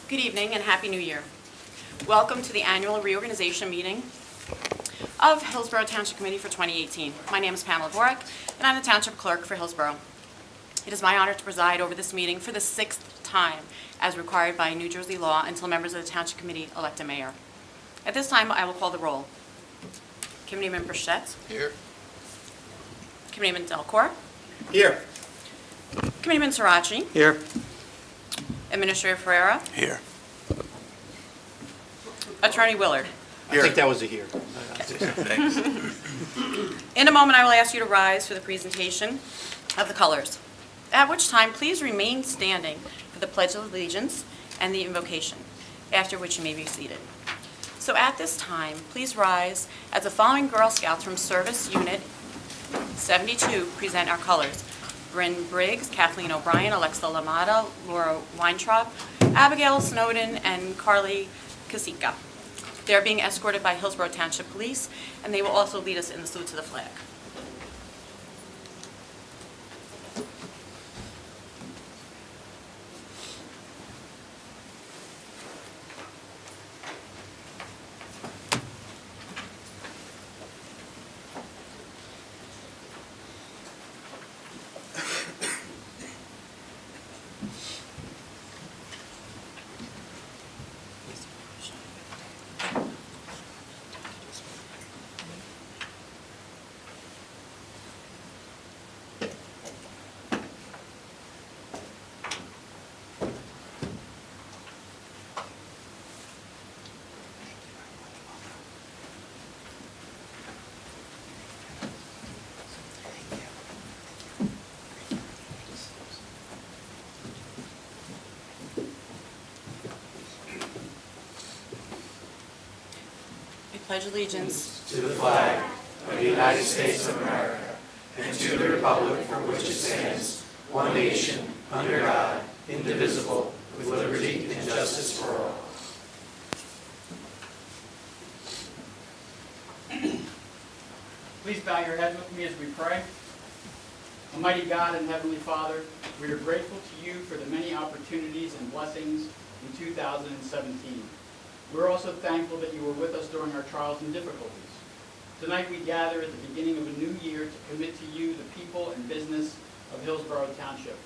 Good evening and Happy New Year. Welcome to the annual reorganization meeting of Hillsborough Township Committee for 2018. My name is Pamela Dvorak and I'm the Township Clerk for Hillsborough. It is my honor to preside over this meeting for the 6th time as required by New Jersey law until members of the Township Committee elect a mayor. At this time, I will call the roll. Committeeman Burchett. Here. Committeeman Delcourt. Here. Committeeman Sirachi. Here. Administrator Ferreira. Here. Attorney Willard. I think that was a here. Thanks. In a moment, I will ask you to rise for the presentation of the colors, at which time please remain standing for the Pledge of Allegiance and the invocation, after which you may be seated. So at this time, please rise as the following Girl Scouts from Service Unit 72 present our colors. Bryn Briggs, Kathleen O'Brien, Alexa Lamada, Laura Weintraub, Abigail Snowden, and Carly Kasika. They are being escorted by Hillsborough Township Police, and they will also lead us in the salute to the flag. Pledge allegiance to the flag of the United States of America and to the republic for which it stands, one nation, under God, indivisible, with liberty and justice for all. Please bow your heads with me as we pray. Almighty God and Heavenly Father, we are grateful to you for the many opportunities and blessings in 2017. We're also thankful that you were with us during our trials and difficulties. Tonight we gather at the beginning of a new year to commit to you the people and business of Hillsborough Township.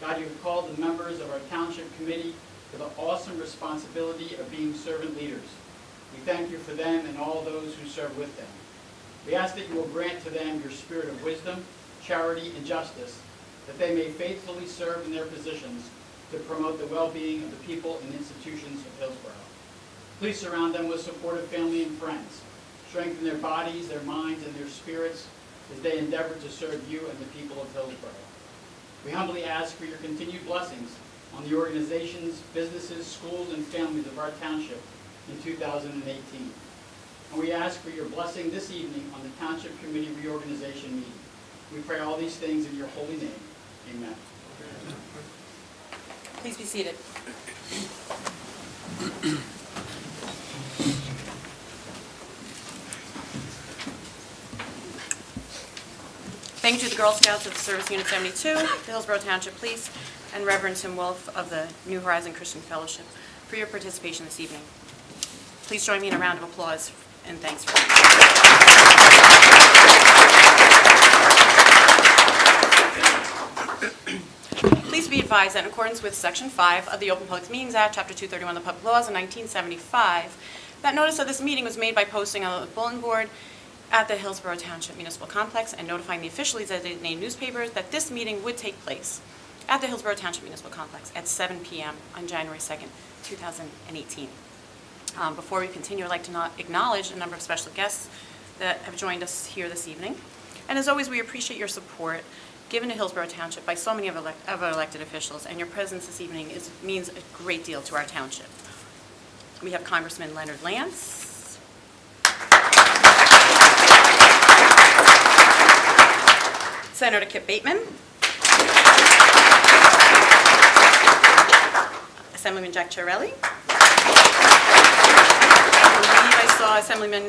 God, you have called the members of our Township Committee to the awesome responsibility of being servant leaders. We thank you for them and all those who serve with them. We ask that you will grant to them your spirit of wisdom, charity, and justice, that they may faithfully serve in their positions to promote the well-being of the people and institutions of Hillsborough. Please surround them with supportive family and friends. Strengthen their bodies, their minds, and their spirits as they endeavor to serve you and the people of Hillsborough. We humbly ask for your continued blessings on the organizations, businesses, schools, and families of our township in 2018. And we ask for your blessing this evening on the Township Committee reorganization meeting. We pray all these things in your holy name. Amen. Please be seated. Thank you to the Girl Scouts of Service Unit 72, the Hillsborough Township Police, and Reverend Tim Wolf of the New Horizon Christian Fellowship for your participation this evening. Please join me in a round of applause and thanks for Please be advised that in accordance with Section 5 of the Open Public Meetings Act, Chapter 231 of the Public Laws of 1975, that notice of this meeting was made by posting on the bulletin board at the Hillsborough Township Municipal Complex and notifying the officially designated newspapers that this meeting would take place at the Hillsborough Township Municipal Complex at 7 p.m. on January 2nd, 2018. Before we continue, I'd like to acknowledge a number of special guests that have joined us here this evening. And as always, we appreciate your support given to Hillsborough Township by so many of our elected officials, and your presence this evening means a great deal to our township. We have Congressman Leonard Lance, Senator Kip Bateman, Assemblyman Jack Chiarelli, I believe I saw Assemblyman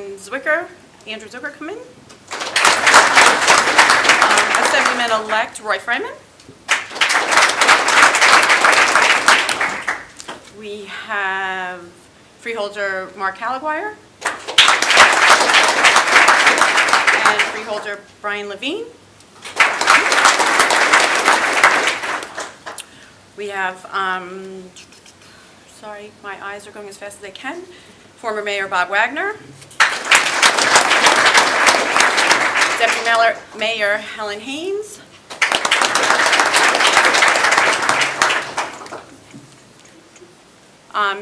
Andrew Zwicker come in, Assemblyman-elect Roy Fryman, We have freeholder Mark Halliguire and freeholder Brian Levine. We have, sorry, my eyes are going as fast as they can, former Mayor Bob Wagner, Deputy Mayor Helen Haynes,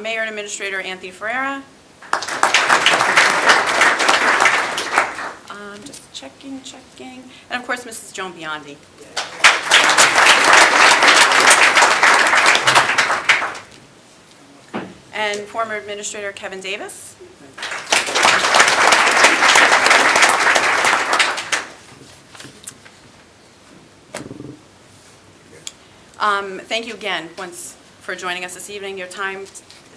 Mayor and Administrator Anthony Ferreira. Just checking. And of course, Mrs. Joan Biondi. And former Administrator Kevin Davis. Thank you again once for joining us this evening. Your time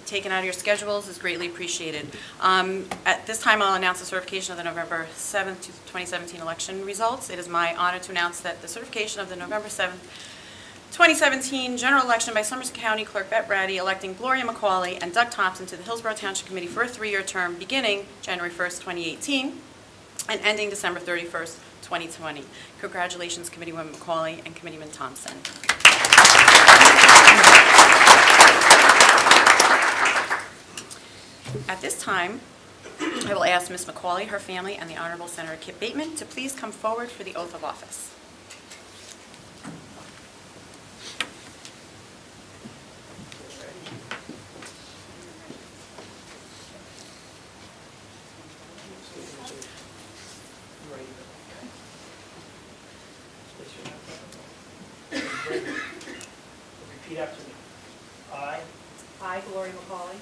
taken out of your schedules is greatly appreciated. At this time, I'll announce the certification of the November 7th, 2017 election results. It is my honor to announce that the certification of the November 7th, 2017 general election by Somerset County Clerk Bet Ratty electing Gloria McCauley and Doug Thompson to the Hillsborough Township Committee for a 3-year term beginning January 1st, 2018 and ending December 31st, 2020. Congratulations, Committeewoman McCauley and Committeeman Thompson. At this time, I will ask Ms. McCauley, her family, and the Honorable Senator Kip Bateman to please come forward for the oath of office. Repeat after me. I, Gloria McCauley,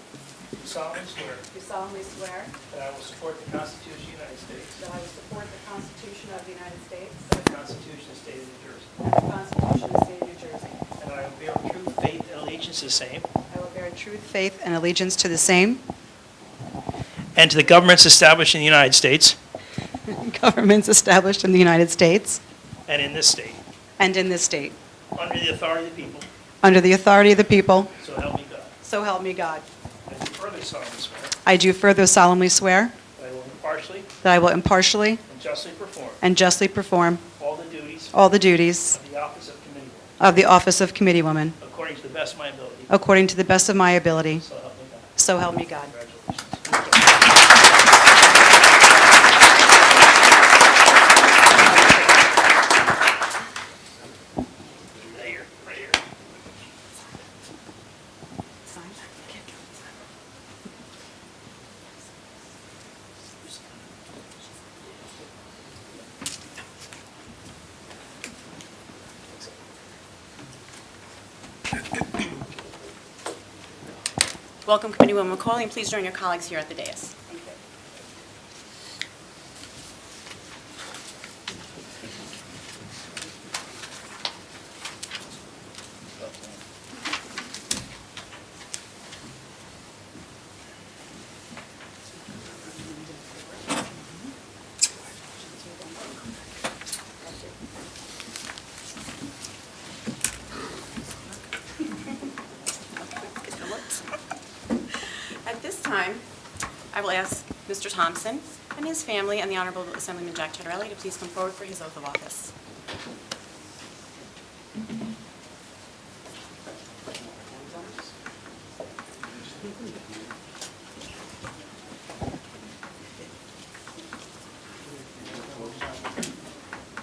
do solemnly swear do solemnly swear that I will support the Constitution of the United States that I will support the Constitution of the United States and the Constitution of the State of New Jersey, and the Constitution of the State of New Jersey. and that I will bear true faith and allegiance to the same I will bear true faith and allegiance to the same and to the governments established in the United States governments established in the United States and in this state, and in this state, under the authority of the people, under the authority of the people, so help me God. so help me God. I do further solemnly swear I do further solemnly swear that I will impartially that I will impartially and justly perform all the duties of the office of committeewoman of the office of Committeewoman according to the best of my ability, according to the best of my ability, so help me God. so help me God. Congratulations. Right here. Welcome, Committeewoman McCauley, and please join your colleagues here at the dais. At this time, I will ask Mr. Thompson and his family and the Honorable Assemblyman Jack Chattarelli to please come forward for his oath of office.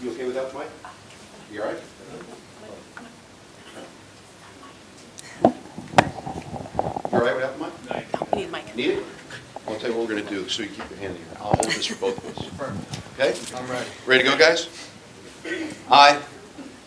You okay with that, Mike? You all right? You all right with that, Mike? You need a mic. Need it? I'll tell you what we're going to do, so you keep your hand here. I'll hold this for both of us. Okay? I'm ready. Ready to go, guys? I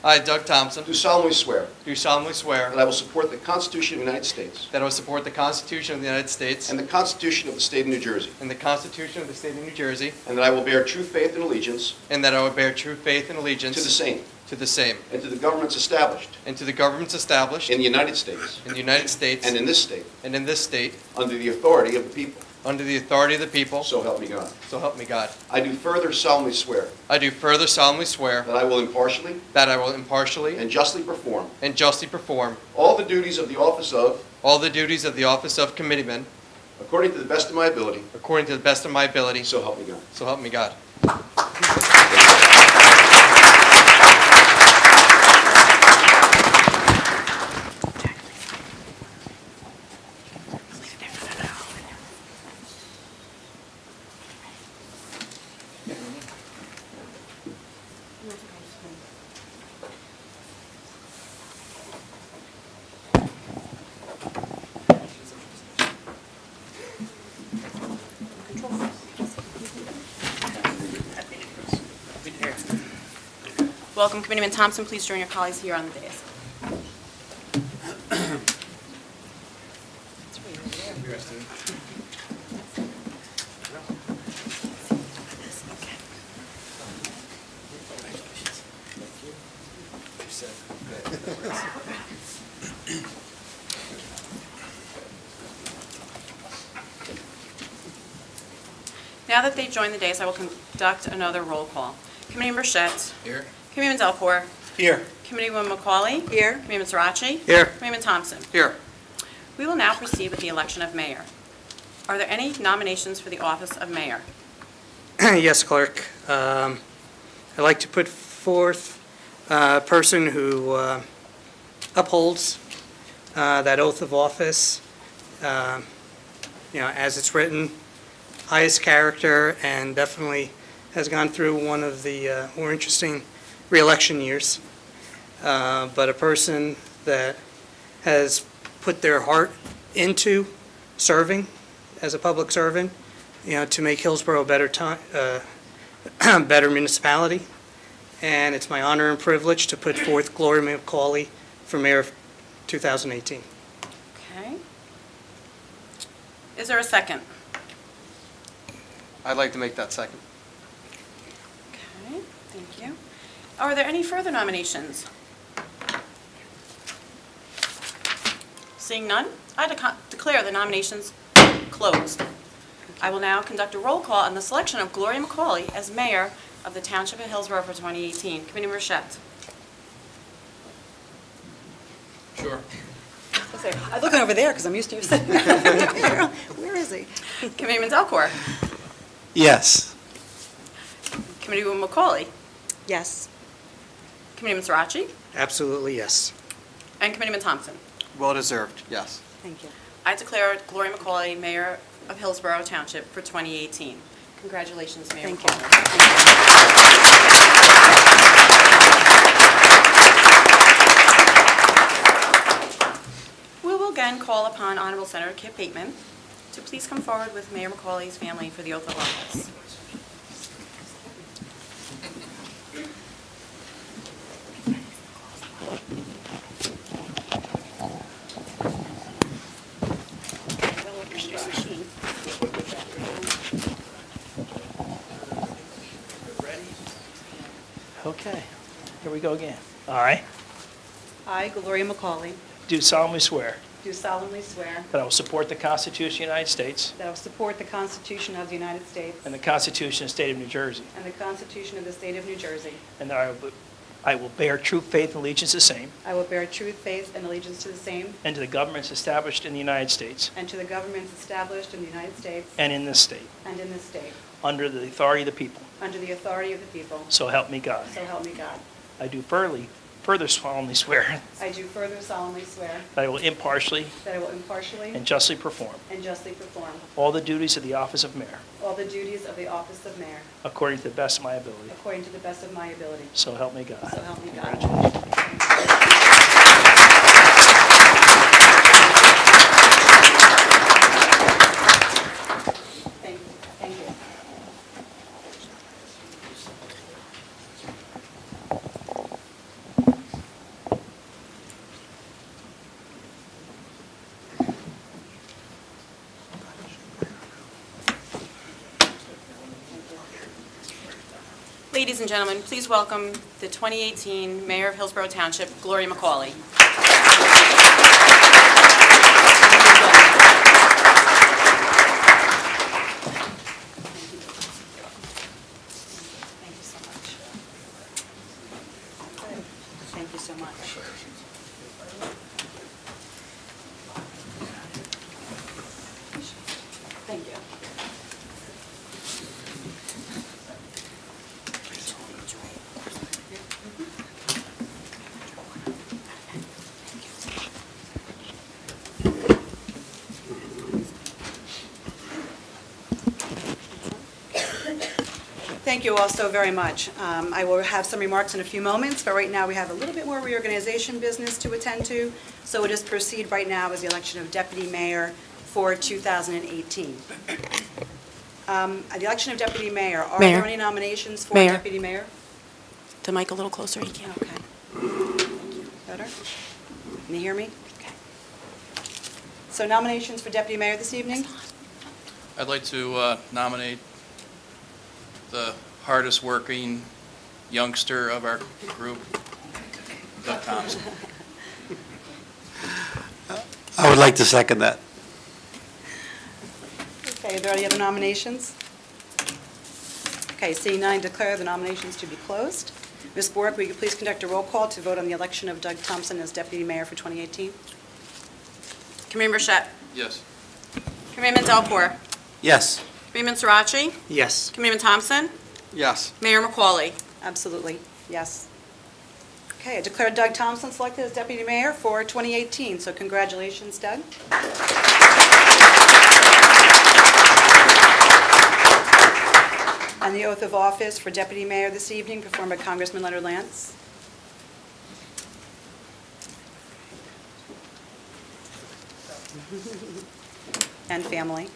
I, Doug Thompson, do solemnly swear do solemnly swear that I will support the Constitution of the United States that I will support the Constitution of the United States and the Constitution of the State of New Jersey, and the Constitution of the State of New Jersey, and that I will bear true faith and allegiance and that I will bear true faith and allegiance to the same to the same, and to the governments established and to the governments established in the United States in the United States and in this state and in this state under the authority of the people, under the authority of the people, so help me God. so help me God. I do further solemnly swear I do further solemnly swear that I will impartially that I will impartially and justly perform and justly perform all the duties of the office of, all the duties of the office of committeeman according to the best of my ability, according to the best of my ability, so help me God. so help me God. Welcome, Committeeman Thompson. Please join your colleagues here on the dais. Now that they've joined the dais, I will conduct another roll call. Committeeman Burchett. Here. Committeeman Delport. Here. Committeeman McCauley. Here. Committeeman Sirachi. Here. Committeeman Thompson. Here. We will now proceed with the election of mayor. Are there any nominations for the office of mayor? Yes, Clerk. I'd like to put forth a person who upholds that oath of office, as it's written, highest character, and definitely has gone through one of the more interesting re-election years. But a person that has put their heart into serving as a public servant, to make Hillsborough a better municipality. And it's my honor and privilege to put forth Gloria McCauley for mayor of 2018. Okay. Is there a second? I'd like to make that second. Okay, thank you. Are there any further nominations? Seeing none, I declare the nominations closed. I will now conduct a roll call on the selection of Gloria McCauley as mayor of the Township of Hillsborough for 2018. Committeeman Burchett. Sure. I'm looking over there because I'm used to you sitting there. Where is he? Committeeman Delcor. Yes. Committeeman McCauley. Yes. Committeeman Sirachi. Absolutely, yes. And Committeeman Thompson. Well deserved, yes. Thank you. I declare Gloria McCauley mayor of Hillsborough Township for 2018. Congratulations, Mayor Thank you. McCauley. We will again call upon Honorable Senator Kip Bateman to please come forward with Mayor McCauley's family for the oath of office. Okay, here we go again. I I, Gloria McCauley, do solemnly swear do solemnly swear that I will support the Constitution of the United States that I will support the Constitution of the United States and the Constitution of the State of New Jersey, and the Constitution of the State of New Jersey. and that I will bear true faith and allegiance to the same I will bear true faith and allegiance to the same and to the governments established in the United States and to the governments established in the United States and in this state, and in this state, under the authority of the people. under the authority of the people. So help me God. So help me God. I do further solemnly swear I do further solemnly swear that I will impartially that I will impartially and justly perform and justly perform all the duties of the office of mayor all the duties of the office of mayor according to the best of my ability. according to the best of my ability. So help me God. So help me God. Thank you. Thank you. Ladies and gentlemen, please welcome the 2018 Mayor of Hillsborough Township, Gloria McCauley. much. Thank you. Thank you all so very much. I will have some remarks in a few moments, but right now we have a little bit more reorganization business to attend to. So we'll just proceed right now with the election of deputy mayor for 2018. The election of deputy mayor, are Mayor. there any nominations for Mayor. deputy mayor? The mic a little closer, you can. Okay. Better? Can you hear me? Okay. So nominations for deputy mayor this evening? I'd like to nominate the hardest working youngster of our group, Doug Thompson. I would like to second that. Okay, are there any other nominations? Okay, seeing none, declare the nominations to be closed. Ms. Bork, will you please conduct a roll call to vote on the election of Doug Thompson as deputy mayor for 2018? Committeeman Burchett. Yes. Committeeman Delport. Yes. Committeeman Sirachi. Yes. Committeeman Thompson. Yes. Mayor McCauley. Absolutely, yes. Okay, I declare Doug Thompson selected as deputy mayor for 2018, so congratulations, Doug. And the oath of office for deputy mayor this evening performed by Congressman Leonard Lance. And family.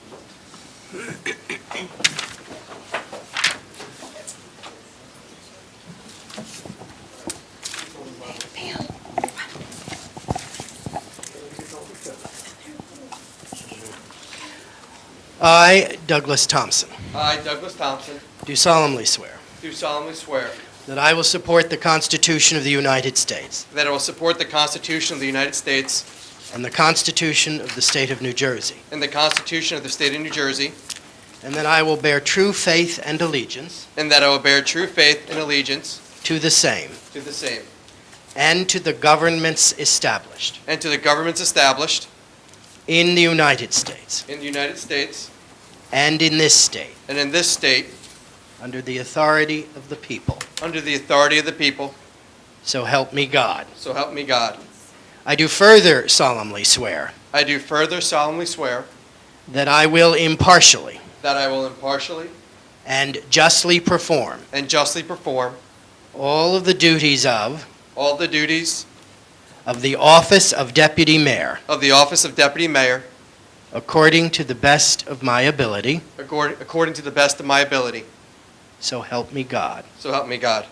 I, Douglas Thompson, I, Douglas Thompson, do solemnly swear do solemnly swear that I will support the Constitution of the United States that I will support the Constitution of the United States and the Constitution of the State of New Jersey, and the Constitution of the State of New Jersey, and that I will bear true faith and allegiance and that I will bear true faith and allegiance to the same to the same, and to the governments established and to the governments established in the United States in the United States and in this state and in this state under the authority of the people. under the authority of the people, So help me God. so help me God. I do further solemnly swear I do further solemnly swear that I will impartially that I will impartially and justly perform and justly perform all of the duties of all the duties the office of deputy mayor of the office of deputy mayor according to the best of my ability. according to the best of my ability. So help me God. So help me God.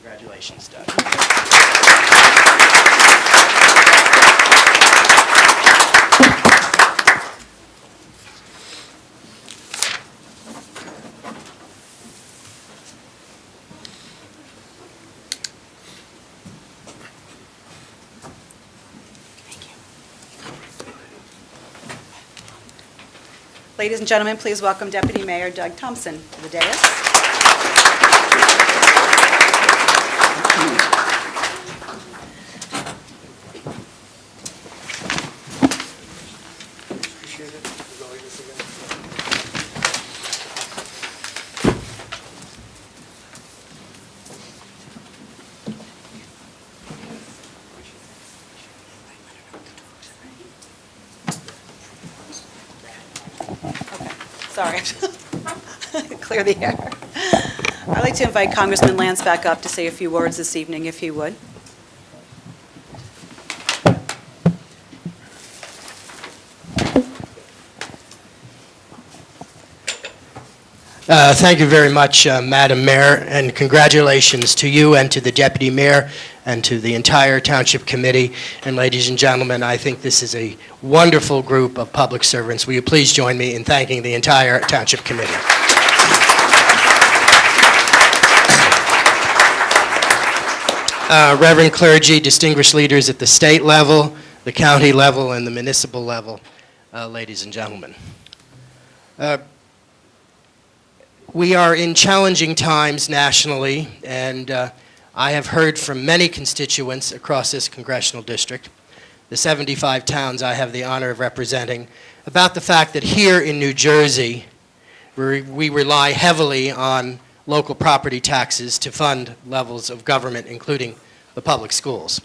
Congratulations, Doug. Ladies and gentlemen, please welcome Deputy Mayor Doug Thompson to the dais. Sorry. Clear the air. I'd like to invite Congressman Lance back up to say a few words this evening, if he would. Thank you very much, Madam Mayor, and congratulations to you and to the Deputy Mayor and to the entire Township Committee. And ladies and gentlemen, I think this is a wonderful group of public servants. Will you please join me in thanking the entire Township Committee? Reverend clergy, distinguished leaders at the state level, the county level, and the municipal level, ladies and gentlemen. We are in challenging times nationally, and I have heard from many constituents across this congressional district, the 75 towns I have the honor of representing, about the fact that here in New Jersey, we rely heavily on local property taxes to fund levels of government, including the public schools.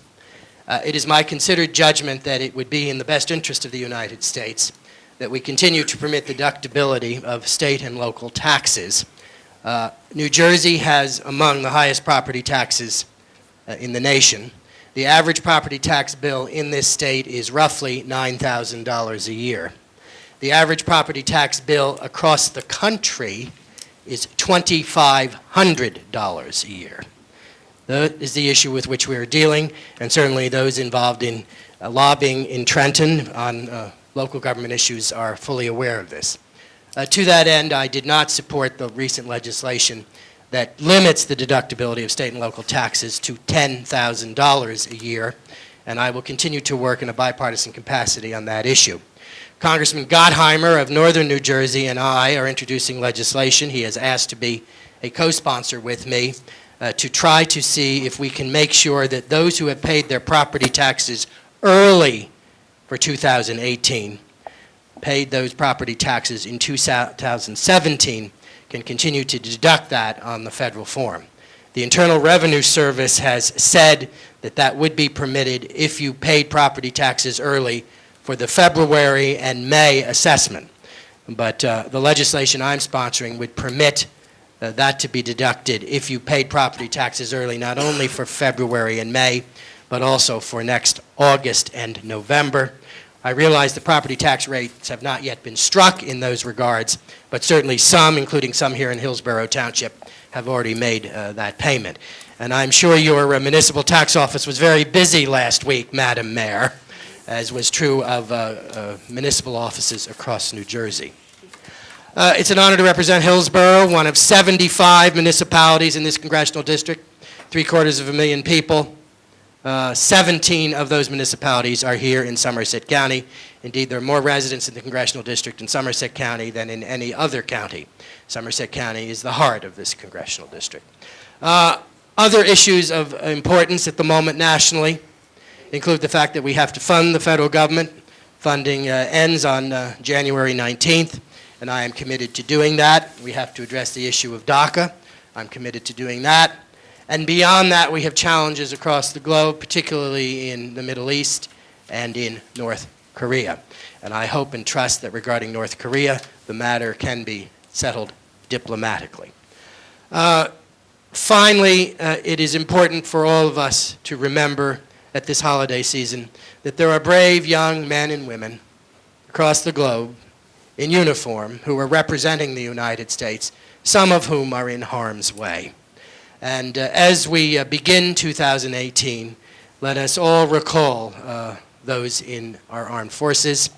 It is my considered judgment that it would be in the best interest of the United States that we continue to permit deductibility of state and local taxes. New Jersey has among the highest property taxes in the nation. The average property tax bill in this state is roughly $9,000 a year. The average property tax bill across the country is $2,500 a year. That is the issue with which we are dealing, and certainly those involved in lobbying in Trenton on local government issues are fully aware of this. To that end, I did not support the recent legislation that limits the deductibility of state and local taxes to $10,000 a year, and I will continue to work in a bipartisan capacity on that issue. Congressman Gottheimer of northern New Jersey and I are introducing legislation. He has asked to be a co-sponsor with me to try to see if we can make sure that those who have paid their property taxes early for 2018, paid those property taxes in 2017, can continue to deduct that on the federal form. The Internal Revenue Service has said that that would be permitted if you paid property taxes early for the February and May assessment. But the legislation I'm sponsoring would permit that to be deducted if you paid property taxes early, not only for February and May, but also for next August and November. I realize the property tax rates have not yet been struck in those regards, but certainly some, including some here in Hillsborough Township, have already made that payment. And I'm sure your municipal tax office was very busy last week, Madam Mayor, as was true of municipal offices across New Jersey. It's an honor to represent Hillsborough, one of 75 municipalities in this congressional district, 750,000 people. 17 of those municipalities are here in Somerset County. Indeed, there are more residents in the congressional district in Somerset County than in any other county. Somerset County is the heart of this congressional district. Other issues of importance at the moment nationally include the fact that we have to fund the federal government. Funding ends on January 19th, and I am committed to doing that. We have to address the issue of DACA. I'm committed to doing that. And beyond that, we have challenges across the globe, particularly in the Middle East and in North Korea. And I hope and trust that regarding North Korea, the matter can be settled diplomatically. Finally, it is important for all of us to remember at this holiday season that there are brave young men and women across the globe in uniform who are representing the United States, some of whom are in harm's way. And as we begin 2018, let us all recall those in our armed forces.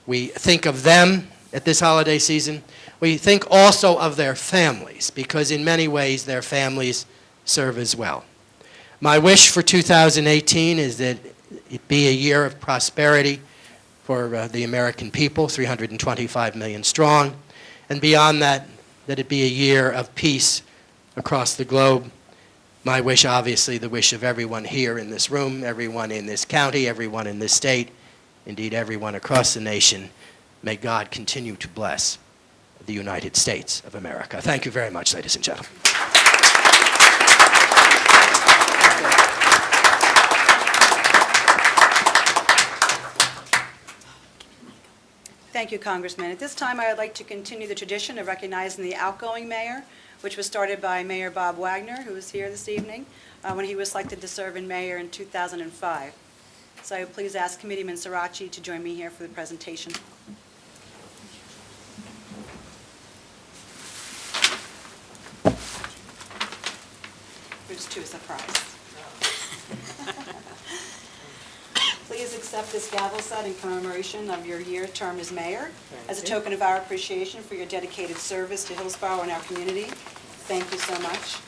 We think of them at this holiday season. We think also of their families, because in many ways their families serve as well. My wish for 2018 is that it be a year of prosperity for the American people, 325 million strong, and beyond that, that it be a year of peace across the globe. My wish, obviously, the wish of everyone here in this room, everyone in this county, everyone in this state, indeed everyone across the nation. May God continue to bless the United States of America. Thank you very much, ladies and gentlemen. Thank you, Congressman. At this time, I would like to continue the tradition of recognizing the outgoing mayor, which was started by Mayor Bob Wagner, who is here this evening, when he was selected to serve in mayor in 2005. So I would please ask Committeeman Sirachi to join me here for the presentation. Here's to a surprise. Please accept this gavel set in commemoration of your year term as mayor as a token of our appreciation for your dedicated service to Hillsborough and our community. Thank you so much.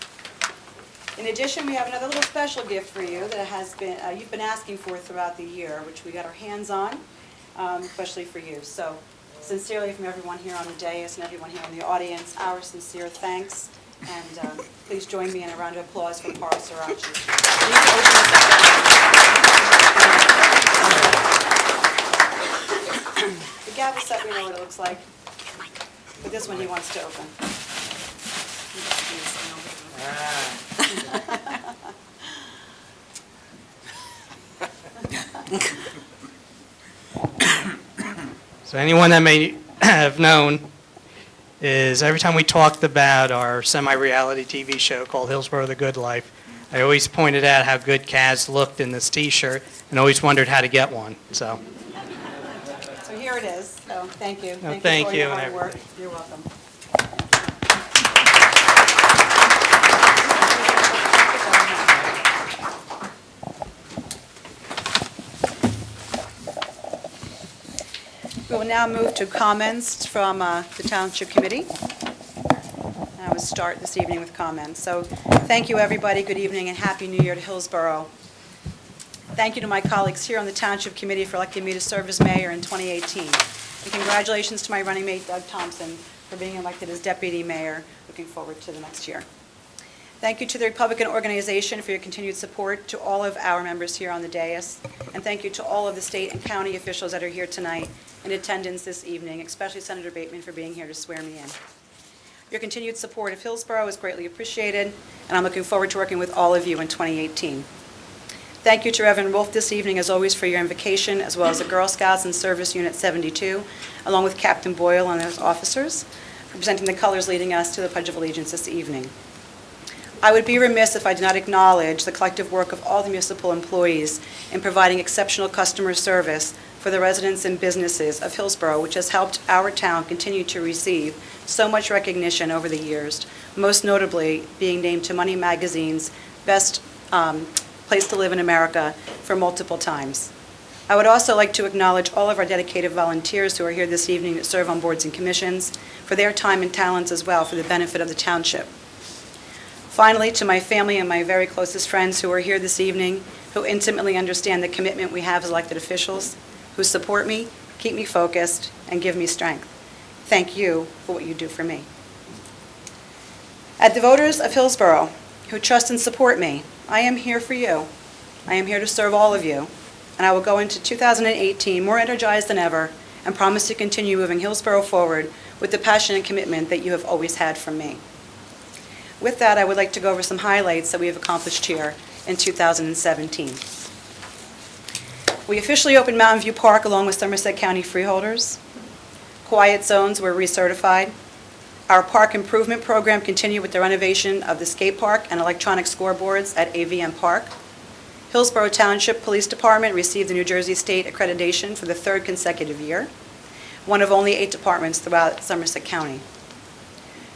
In addition, we have another little special gift for you that has been you've been asking for throughout the year, which we got our hands on, especially for you. So sincerely from everyone here on the dais and everyone here in the audience, our sincere thanks And please join me in a round of applause for Paul Sirachi. You need to open this up. The gavel set, we know what it looks like, but this one he wants to open. So anyone that may have known is every time we talked about our semi-reality TV show called Hillsborough: The Good Life, I always pointed out how good Kaz looked in this T-shirt and always wondered how to get one. So So here it is. So thank you. No, Thank thank you for you your and hard work. everybody. You're welcome. We will now move to comments from the Township Committee. I will start this evening with comments. So thank you, everybody. Good evening and Happy New Year to Hillsborough. Thank you to my colleagues here on the Township Committee for electing me to serve as mayor in 2018. And congratulations to my running mate, Doug Thompson, for being elected as deputy mayor. Looking forward to the next year. Thank you to the Republican organization for your continued support, to all of our members here on the dais, and thank you to all of the state and county officials that are here tonight in attendance this evening, especially Senator Bateman for being here to swear me in. Your continued support of Hillsborough is greatly appreciated, and I'm looking forward to working with all of you in 2018. Thank you to Reverend Wolf this evening, as always, for your invocation, as well as the Girl Scouts and Service Unit 72, along with Captain Boyle and those officers, for presenting the colors leading us to the Pledge of Allegiance this evening. I would be remiss if I did not acknowledge the collective work of all the municipal employees in providing exceptional customer service for the residents and businesses of Hillsborough, which has helped our town continue to receive so much recognition over the years, most notably being named to Money Magazine's Best Place to Live in America for multiple times. I would also like to acknowledge all of our dedicated volunteers who are here this evening to serve on boards and commissions for their time and talents as well for the benefit of the township. Finally, to my family and my very closest friends who are here this evening, who intimately understand the commitment we have as elected officials, who support me, keep me focused, and give me strength. Thank you for what you do for me. At the voters of Hillsborough who trust and support me, I am here for you. I am here to serve all of you, and I will go into 2018 more energized than ever and promise to continue moving Hillsborough forward with the passion and commitment that you have always had from me. With that, I would like to go over some highlights that we have accomplished here in 2017. We officially opened Mountain View Park along with Somerset County freeholders. Quiet zones were recertified. Our park improvement program continued with the renovation of the skate park and electronic scoreboards at AVM Park. Hillsborough Township Police Department received the New Jersey State accreditation for the third consecutive year, one of only 8 departments throughout Somerset County.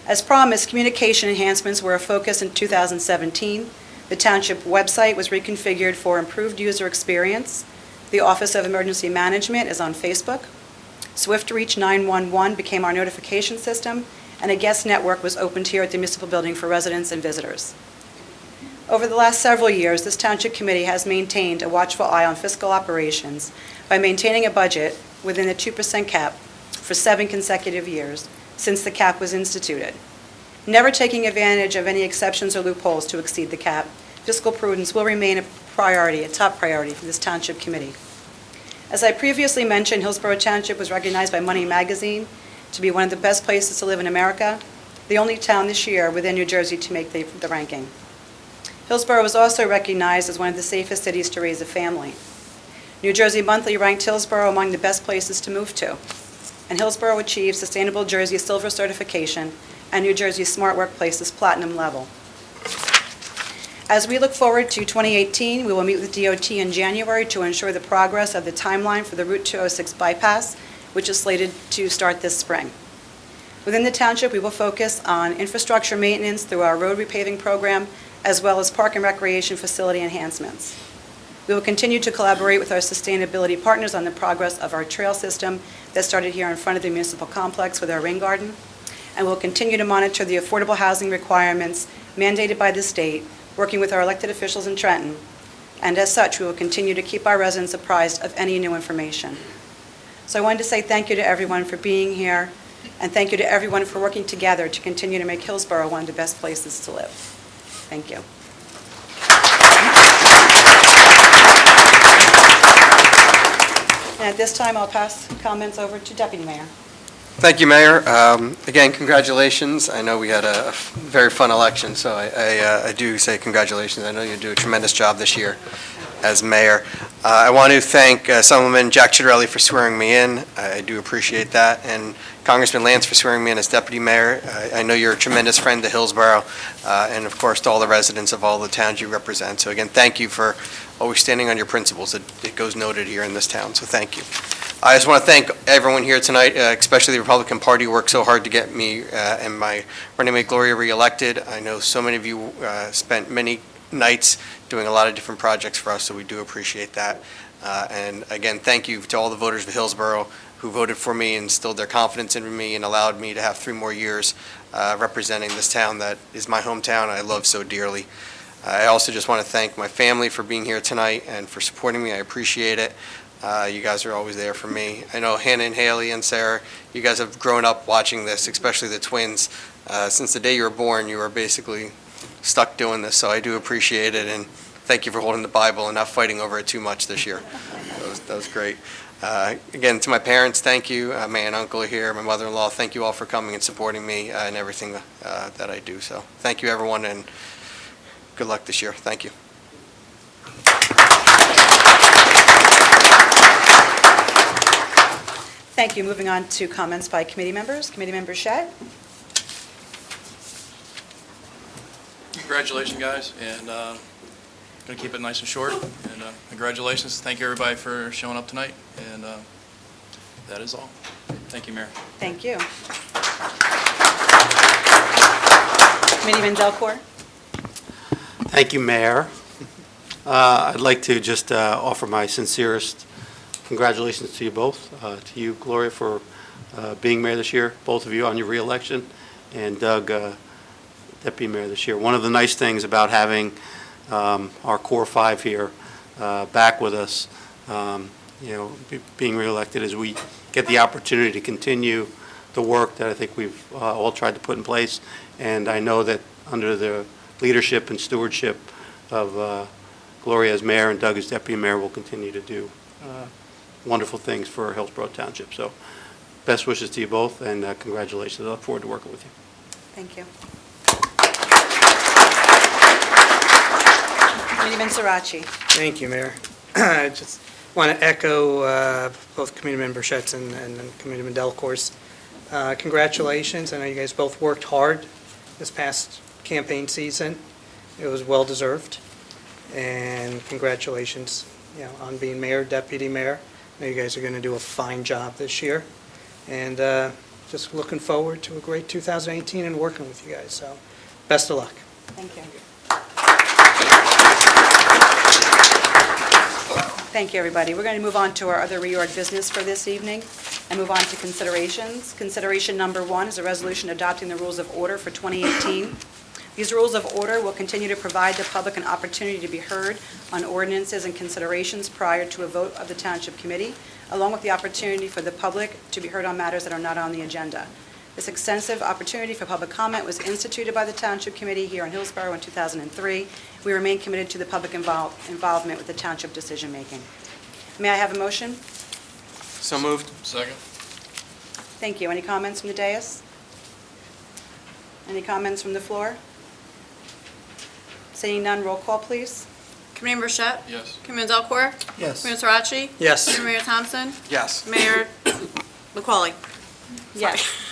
As promised, communication enhancements were a focus in 2017. The township website was reconfigured for improved user experience. The Office of Emergency Management is on Facebook. Swift Reach 911 became our notification system, and a guest network was opened here at the municipal building for residents and visitors. Over the last several years, this Township Committee has maintained a watchful eye on fiscal operations by maintaining a budget within the 2% cap for 7 consecutive years since the cap was instituted. Never taking advantage of any exceptions or loopholes to exceed the cap, fiscal prudence will remain a priority, a top priority for this Township Committee. As I previously mentioned, Hillsborough Township was recognized by Money Magazine to be one of the best places to live in America, the only town this year within New Jersey to make the ranking. Hillsborough was also recognized as one of the safest cities to raise a family. New Jersey Monthly ranked Hillsborough among the best places to move to, and Hillsborough achieved Sustainable Jersey Silver certification and New Jersey Smart Workplaces Platinum level. As we look forward to 2018, we will meet with DOT in January to ensure the progress of the timeline for the Route 206 bypass, which is slated to start this spring. Within the township, we will focus on infrastructure maintenance through our road repaving program, as well as park and recreation facility enhancements. We will continue to collaborate with our sustainability partners on the progress of our trail system that started here in front of the municipal complex with our rain garden, and we'll continue to monitor the affordable housing requirements mandated by the state, working with our elected officials in Trenton, and as such, we will continue to keep our residents apprised of any new information. So I wanted to say thank you to everyone for being here, And thank you to everyone for working together to continue to make Hillsborough one of the best places to live. Thank you. And at this time, I'll pass comments over to Deputy Mayor. Thank you, Mayor. Again, congratulations. I know we had a very fun election, so I do say congratulations. I know you do a tremendous job this year as mayor. I want to thank Assemblyman Jack Chitterelli for swearing me in. I do appreciate that. And Congressman Lance for swearing me in as deputy mayor. I know you're a tremendous friend to Hillsborough, and of course to all the residents of all the towns you represent. So again, thank you for always standing on your principles. It goes noted here in this town, so thank you. I just want to thank everyone here tonight, especially the Republican Party, who worked so hard to get me and my running mate Gloria reelected. I know so many of you spent many nights doing a lot of different projects for us, so we do appreciate that. And again, thank you to all the voters of Hillsborough who voted for me and instilled their confidence in me and allowed me to have 3 more years representing this town that is my hometown and I love so dearly. I also just want to thank my family for being here tonight and for supporting me. I appreciate it. You guys are always there for me. I know Hannah and Haley and Sarah, you guys have grown up watching this, especially the twins. Since the day you were born, you were basically stuck doing this, so I do appreciate it, and thank you for holding the Bible and not fighting over it too much this year. That was great. Again, to my parents, thank you. My aunt and uncle are here, my mother-in-law, thank you all for coming and supporting me in everything that I do. So thank you, everyone, and good luck this year. Thank you. Thank you. Moving on to comments by committee members. Committee Member Shedd. Congratulations, guys, and going to keep it nice and short. And congratulations. Thank you, everybody, for showing up tonight. And that is all. Thank you, Mayor. Thank you. Committeeman Delcourt. Thank you, Mayor. I'd like to just offer my sincerest congratulations to you both, to you, Gloria, for being mayor this year, both of you on your reelection, and Doug, deputy mayor this year. One of the nice things about having our core 5 here back with us, being reelected, is we get the opportunity to continue the work that I think we've all tried to put in place. And I know that under the leadership and stewardship of Gloria as mayor and Doug as deputy mayor, we'll continue to do wonderful things for Hillsborough Township. So best wishes to you both, and congratulations. I look forward to working with you. Thank you. Committeeman Sirachi. Thank you, Mayor. I just want to echo both Committeeman Shetz and Committeeman Delcourt's congratulations. I know you guys both worked hard this past campaign season. It was well-deserved. And congratulations, on being mayor, deputy mayor. I know you guys are going to do a fine job this year. And just looking forward to a great 2018 and working with you guys. So best of luck. Thank you. Thank you, everybody. We're going to move on to our other reorg business for this evening and move on to considerations. Consideration number 1 is a resolution adopting the rules of order for 2018. These rules of order will continue to provide the public an opportunity to be heard on ordinances and considerations prior to a vote of the Township Committee, along with the opportunity for the public to be heard on matters that are not on the agenda. This extensive opportunity for public comment was instituted by the Township Committee here in Hillsborough in 2003. We remain committed to the public involvement with the Township decision-making. May I have a motion? So moved. Second. Thank you. Any comments from the dais? Any comments from the floor? Seeing none, roll call, please. Committeeman Burchett? Yes. Committeeman Delcourt? Yes. Committeeman Sirachi? Yes. Mayor Thompson? Yes. Mayor McCauley? Yes.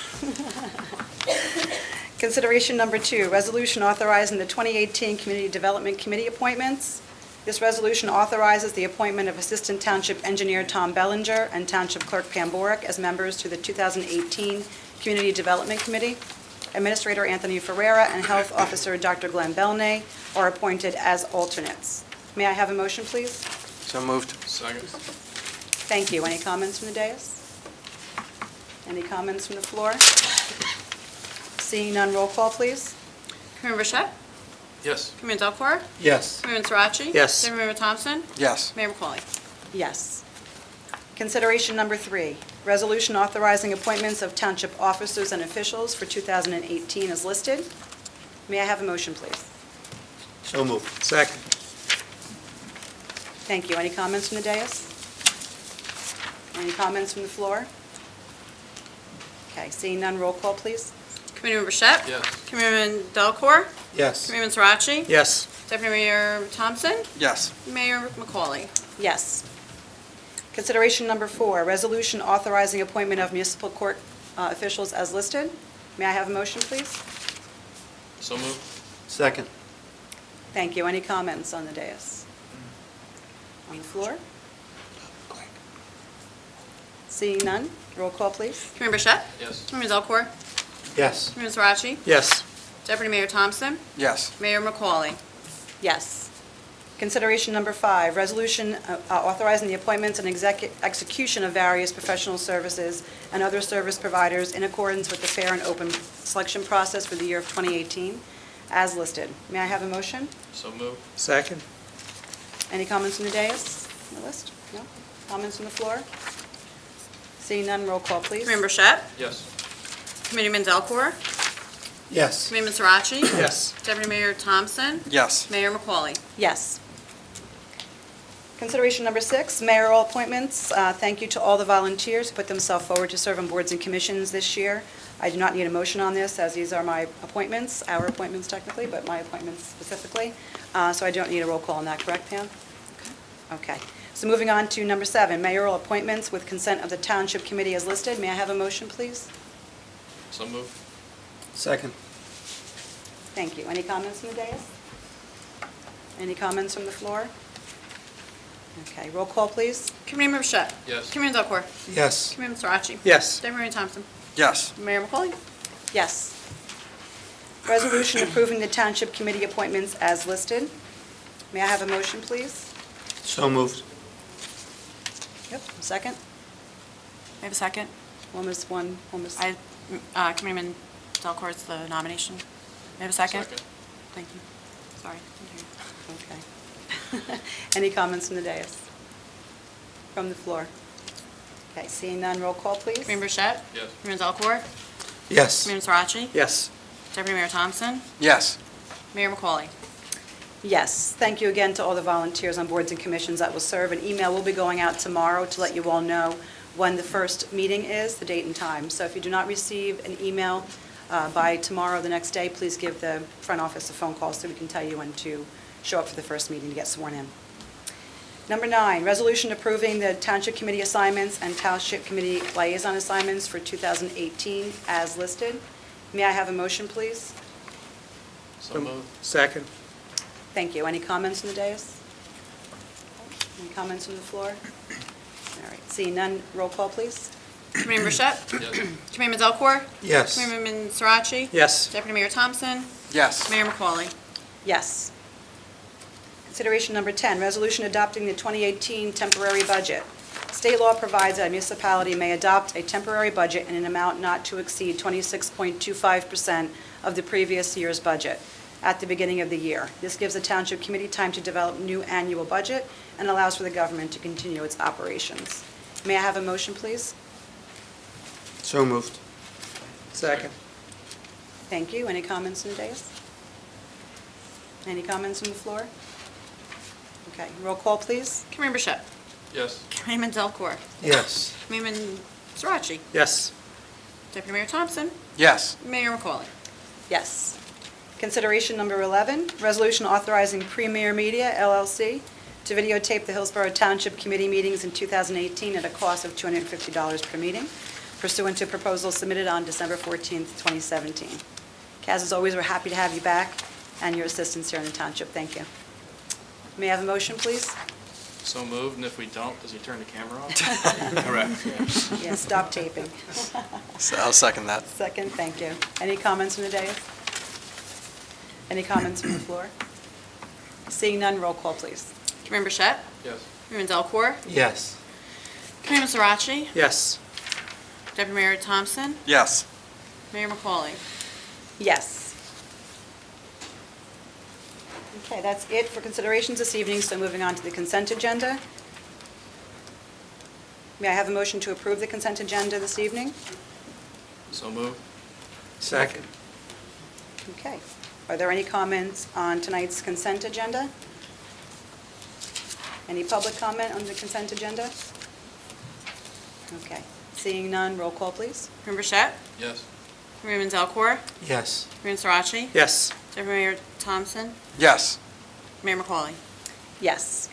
Consideration number 2, resolution authorizing the 2018 Community Development Committee appointments. This resolution authorizes the appointment of Assistant Township Engineer Tom Bellinger and Township Clerk Pam Borick as members to the 2018 Community Development Committee. Administrator Anthony Ferreira and Health Officer Dr. Glenn Belnay are appointed as alternates. May I have a motion, please? So moved. Second. Thank you. Any comments from the dais? Any comments from the floor? Seeing none, roll call, please. Committeeman Burchett? Yes. Committeeman Delcourt? Yes. Committeeman Sirachi? Yes. Mayor Thompson? Yes. Mayor McCauley? Yes. Consideration number 3, resolution authorizing appointments of township officers and officials for 2018 is listed. May I have a motion, please? So moved. Second. Thank you. Any comments from the dais? Any comments from the floor? Okay, seeing none, roll call, please. Committeeman Bichette? Yes. Committeeman Delacour? Yes. Committeeman Sirachi? Yes. Deputy Mayor Thompson? Yes. Mayor McCauley? Yes. Consideration number 4, resolution authorizing appointment of municipal court officials as listed. May I have a motion, please? So moved. Second. Thank you. Any comments on the dais? On the floor? Seeing none, roll call, please. Committeeman Bichette? Yes. Committeeman Delacour? Yes. Committeeman Sirachi? Yes. Deputy Mayor Thompson? Yes. Mayor McCauley? Yes. Consideration number 5, resolution authorizing the appointments and execution of various professional services and other service providers in accordance with the fair and open selection process for the year of 2018, as listed. May I have a motion? So moved. Second. Any comments from the dais on the list? No? Comments from the floor? Seeing none, roll call, please. Committeeman Bichette? Yes. Committeeman Delacour? Yes. Committeeman Sirachi? Yes. Deputy Mayor Thompson? Yes. Mayor McCauley? Yes. Consideration number 6, mayoral appointments. Thank you to all the volunteers who put themselves forward to serve on boards and commissions this year. I do not need a motion on this, as these are my appointments, our appointments technically, but my appointments specifically. So I don't need a roll call on that, correct, Pam? Okay. So moving on to number 7, mayoral appointments with consent of the Township Committee as listed. May I have a motion, please? So moved. Second. Thank you. Any comments from the dais? Any comments from the floor? Okay, roll call, please. Committeeman Bichette? Yes. Committeeman Delacour? Yes. Committeeman Sirachi? Yes. Deputy Mayor Thompson? Yes. Mayor McCauley? Yes. Resolution approving the Township Committee appointments as listed. May I have a motion, please? So moved. Yep, second. I have a second. Almost. Committeeman Delacour is the nomination. May I have a second? Second. Thank you. Sorry. didn't hear you. Okay. Any comments from the dais? From the floor? Okay, seeing none, roll call, please. Committeeman Bichette? Yes. Committeeman Delacour? Yes. Committeeman Sirachi? Yes. Deputy Mayor Thompson? Yes. Mayor McCauley? Yes, thank you again to all the volunteers on boards and commissions that will serve. An email will be going out tomorrow to let you all know when the first meeting is, the date and time. So if you do not receive an email by tomorrow, the next day, please give the front office a phone call so we can tell you when to show up for the first meeting to get sworn in. Number 9, resolution approving the Township Committee assignments and Township Committee liaison assignments for 2018 as listed. May I have a motion, please? So moved. Second. Thank you. Any comments from the dais? Any comments from the floor? All right, seeing none, roll call, please. Committeeman Bichette? Yes. Committeeman Delacour? Yes. Committeeman Sirachi? Yes. Deputy Mayor Thompson? Yes. Mayor McCauley? Yes. Consideration number 10, resolution adopting the 2018 temporary budget. State law provides that a municipality may adopt a temporary budget in an amount not to exceed 26.25% of the previous year's budget at the beginning of the year. This gives the Township Committee time to develop new annual budget and allows for the government to continue its operations. May I have a motion, please? So moved. Second. Thank you. Any comments from the dais? Any comments from the floor? Okay, roll call, please. Committeeman Bichette? Yes. Committeeman Delacour? Yes. Committeeman Sirachi? Yes. Deputy Mayor Thompson? Yes. Mayor McCauley? Yes. Consideration number 11, resolution authorizing Premier Media, LLC, to videotape the Hillsborough Township Committee meetings in 2018 at a cost of $250 per meeting, pursuant to proposals submitted on December 14th, 2017. Kaz, as always, we're happy to have you back and your assistance here in the township. Thank you. May I have a motion, please? So moved, and if we don't, does he turn the camera off? Correct. Yes, stop taping. So I'll second that. Second, thank you. Any comments from the dais? Any comments from the floor? Seeing none, roll call, please. Committeeman Bichette? Yes. Committeeman Delacour? Yes. Committeeman Sirachi? Yes. Deputy Mayor Thompson? Yes. Mayor McCauley? Yes. Okay, that's it for considerations this evening, so moving on to the consent agenda. May I have a motion to approve the consent agenda this evening? So moved. Second. Okay. Are there any comments on tonight's consent agenda? Any public comment on the consent agenda? Okay. Seeing none, roll call, please. Chairman Bouchette? Yes. Chairman Delcor? Yes. Chairman Sirachi? Yes. Deputy Mayor Thompson? Yes. Mayor McCauley? Yes.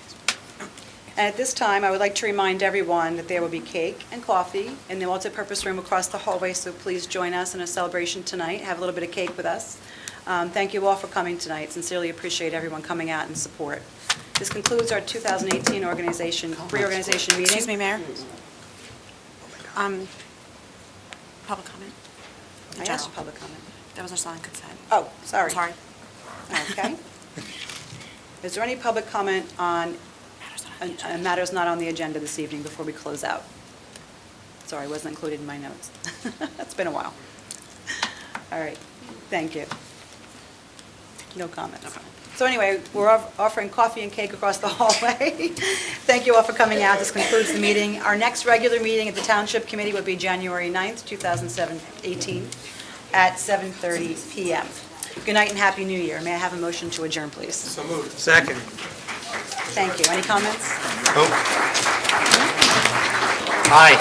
And at this time, I would like to remind everyone that there will be cake and coffee in the multipurpose room across the hallway, so please join us in a celebration tonight. Have a little bit of cake with us. Thank you all for coming tonight. Sincerely appreciate everyone coming out in support. This concludes our 2018 reorganization meeting. Excuse me, Mayor? Public comment? I asked for public comment. That was our silent consent. Oh, sorry. Sorry. Okay. Is there any public comment on matters not on the agenda this evening before we close out? Sorry, it wasn't included in my notes. It's been a while. All right, thank you. No comments. So anyway, we're offering coffee and cake across the hallway. Thank you all for coming out. This concludes the meeting. Our next regular meeting at the Township Committee will be January 9th, 2018, at 7:30 p.m. Good night and Happy New Year. May I have a motion to adjourn, please? So moved. Second. Thank you. Any comments? Aye.